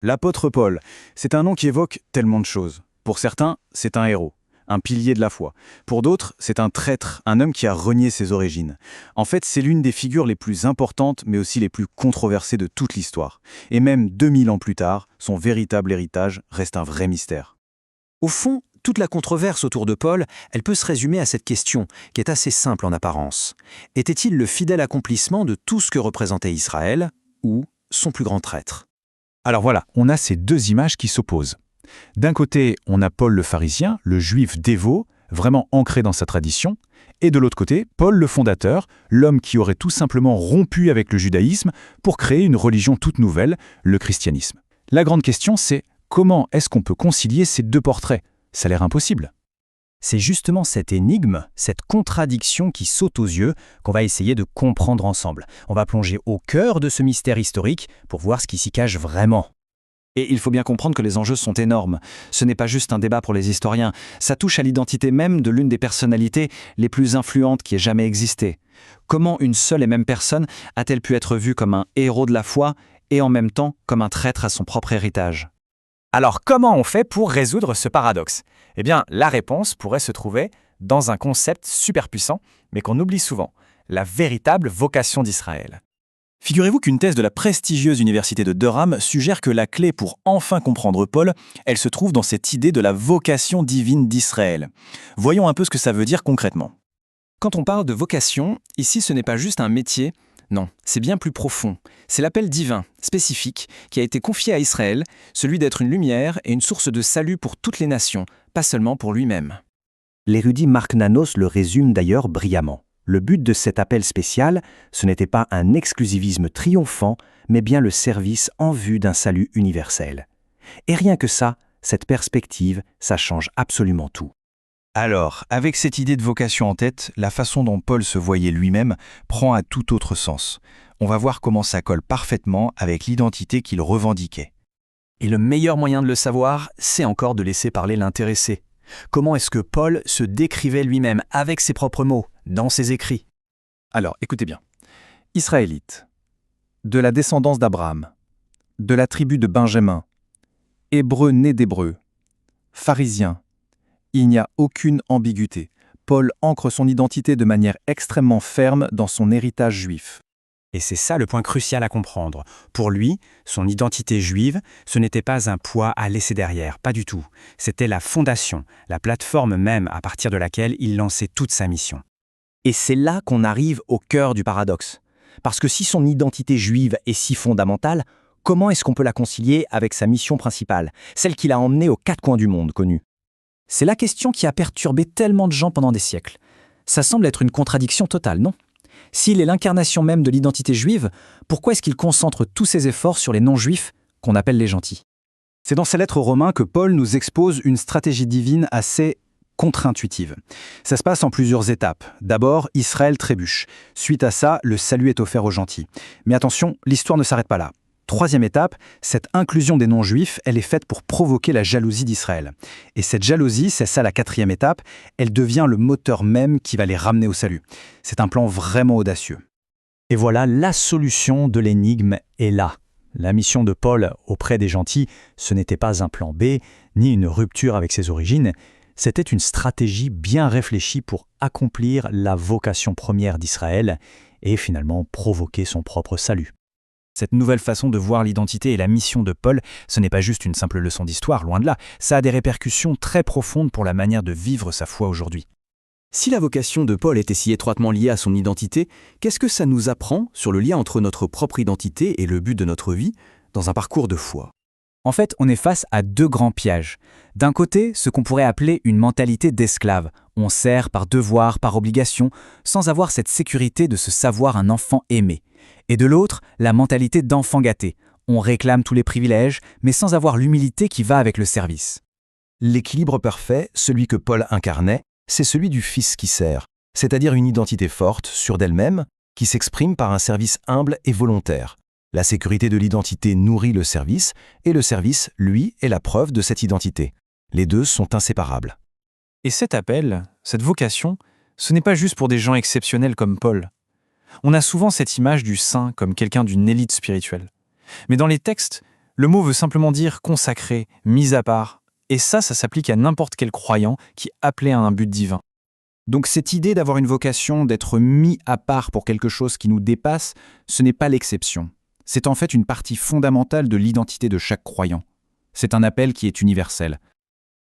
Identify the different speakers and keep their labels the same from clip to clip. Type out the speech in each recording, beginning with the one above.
Speaker 1: L'apôtre Paul, c'est un nom qui évoque tellement de choses. Pour certains, c'est un héros, un pilier de la foi. Pour d'autres, c'est un traître, un homme qui a renié ses origines. En fait, c'est l'une des figures les plus importantes, mais aussi les plus controversées de toute l'histoire. Et même 2000 ans plus tard, son véritable héritage reste un vrai mystère.
Speaker 2: Au fond, toute la controverse autour de Paul, elle peut se résumer à cette question, qui est assez simple en apparence. Était-il le fidèle accomplissement de tout ce que représentait Israël, ou son plus grand traître ?
Speaker 3: Alors voilà, on a ces deux images qui s'opposent. D'un côté, on a Paul le pharisien, le juif dévot, vraiment ancré dans sa tradition, et de l'autre côté, Paul le fondateur, l'homme qui aurait tout simplement rompu avec le judaïsme pour créer une religion toute nouvelle, le christianisme. La grande question, c'est comment est-ce qu'on peut concilier ces deux portraits ? Ça a l'air impossible.
Speaker 4: C'est justement cette énigme, cette contradiction qui saute aux yeux qu'on va essayer de comprendre ensemble. On va plonger au cœur de ce mystère historique pour voir ce qui s'y cache vraiment.
Speaker 5: Et il faut bien comprendre que les enjeux sont énormes. Ce n'est pas juste un débat pour les historiens, ça touche à l'identité même de l'une des personnalités les plus influentes qui ait jamais existé. Comment une seule et même personne a-t-elle pu être vue comme un héros de la foi et en même temps comme un traître à son propre héritage ?
Speaker 4: Alors comment on fait pour résoudre ce paradoxe ? Eh bien, la réponse pourrait se trouver dans un concept super puissant, mais qu'on oublie souvent, la véritable vocation d'Israël.
Speaker 1: Figurez-vous qu'une thèse de la prestigieuse université de Durham suggère que la clé pour enfin comprendre Paul, elle se trouve dans cette idée de la vocation divine d'Israël. Voyons un peu ce que ça veut dire concrètement.
Speaker 2: Quand on parle de vocation, ici ce n'est pas juste un métier, non, c'est bien plus profond. C'est l'appel divin, spécifique, qui a été confié à Israël, celui d'être une lumière et une source de salut pour toutes les nations, pas seulement pour lui-même.
Speaker 6: L'érudit Marc Nanos le résume d'ailleurs brillamment. Le but de cet appel spécial, ce n'était pas un exclusivisme triomphant, mais bien le service en vue d'un salut universel. Et rien que ça, cette perspective, ça change absolument tout.
Speaker 3: Alors, avec cette idée de vocation en tête, la façon dont Paul se voyait lui-même prend un tout autre sens. On va voir comment ça colle parfaitement avec l'identité qu'il revendiquait.
Speaker 4: Et le meilleur moyen de le savoir, c'est encore de laisser parler l'intéressé. Comment est-ce que Paul se décrivait lui-même avec ses propres mots, dans ses écrits ?
Speaker 1: Alors, écoutez bien. Israélite, de la descendance d'Abraham, de la tribu de Benjamin, hébreu né d'hébreu, pharisien. Il n'y a aucune ambiguïté. Paul ancre son identité de manière extrêmement ferme dans son héritage juif.
Speaker 4: Et c'est ça le point crucial à comprendre. Pour lui, son identité juive, ce n'était pas un poids à laisser derrière, pas du tout. C'était la fondation, la plateforme même à partir de laquelle il lançait toute sa mission.
Speaker 6: Et c'est là qu'on arrive au cœur du paradoxe. Parce que si son identité juive est si fondamentale, comment est-ce qu'on peut la concilier avec sa mission principale, celle qui l'a emmené aux quatre coins du monde connu ?
Speaker 2: C'est la question qui a perturbé tellement de gens pendant des siècles. Ça semble être une contradiction totale, non ? S'il est l'incarnation même de l'identité juive, pourquoi est-ce qu'il concentre tous ses efforts sur les non-juifs qu'on appelle les gentils ?
Speaker 1: C'est dans ses lettres aux Romains que Paul nous expose une stratégie divine assez contre-intuitive. Ça se passe en plusieurs étapes. D'abord, Israël trébuche. Suite à ça, le salut est offert aux gentils. Mais attention, l'histoire ne s'arrête pas là. Troisième étape, cette inclusion des non-juifs, elle est faite pour provoquer la jalousie d'Israël. Et cette jalousie, c'est ça la quatrième étape, elle devient le moteur même qui va les ramener au salut. C'est un plan vraiment audacieux.
Speaker 4: Et voilà, la solution de l'énigme est là. La mission de Paul auprès des gentils, ce n'était pas un plan B, ni une rupture avec ses origines, c'était une stratégie bien réfléchie pour accomplir la vocation première d'Israël et finalement provoquer son propre salut.
Speaker 5: Cette nouvelle façon de voir l'identité et la mission de Paul, ce n'est pas juste une simple leçon d'histoire, loin de là. Ça a des répercussions très profondes pour la manière de vivre sa foi aujourd'hui.
Speaker 2: Si la vocation de Paul était si étroitement liée à son identité, qu'est-ce que ça nous apprend sur le lien entre notre propre identité et le but de notre vie dans un parcours de foi ?
Speaker 4: En fait, on est face à deux grands pièges. D'un côté, ce qu'on pourrait appeler une mentalité d'esclave. On sert par devoir, par obligation, sans avoir cette sécurité de se savoir un enfant aimé. Et de l'autre, la mentalité d'enfant gâté. On réclame tous les privilèges, mais sans avoir l'humilité qui va avec le service.
Speaker 3: L'équilibre parfait, celui que Paul incarnait, c'est celui du fils qui sert, c'est-à-dire une identité forte, sûre d'elle-même, qui s'exprime par un service humble et volontaire. La sécurité de l'identité nourrit le service, et le service, lui, est la preuve de cette identité. Les deux sont inséparables.
Speaker 5: Et cet appel, cette vocation, ce n'est pas juste pour des gens exceptionnels comme Paul. On a souvent cette image du saint comme quelqu'un d'une élite spirituelle. Mais dans les textes,
Speaker 3: Le mot veut simplement dire consacré, mis à part. Et ça s'applique à n'importe quel croyant qui est appelé à un but divin.
Speaker 4: Donc cette idée d'avoir une vocation, d'être mis à part pour quelque chose qui nous dépasse, ce n'est pas l'exception. C'est en fait une partie fondamentale de l'identité de chaque croyant. C'est un appel qui est universel.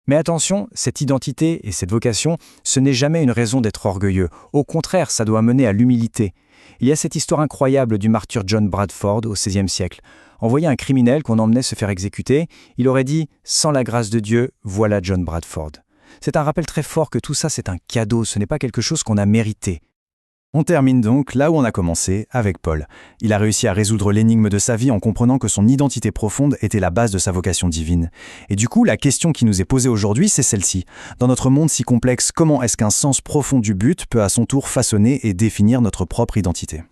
Speaker 4: Mais attention, cette identité et cette vocation, ce n'est jamais une raison d'être orgueilleux. Au contraire, ça doit mener à l'humilité. Il y a cette histoire incroyable du martyr John Bradford au XVIe siècle. On voyait un criminel qu'on emmenait se faire exécuter. Il aurait dit « Sans la grâce de Dieu, voilà John Bradford ». C'est un rappel très fort que tout ça, c'est un cadeau, ce n'est pas quelque chose qu'on a mérité.
Speaker 3: On termine donc là où on a commencé, avec Paul. Il a réussi à résoudre l'énigme de sa vie en comprenant que son identité profonde était la base de sa vocation divine. Et du coup, la question qui nous est posée aujourd'hui, c'est celle-ci. Dans notre monde si complexe, comment est-ce qu'un sens profond du but peut à son tour façonner et définir notre propre identité ?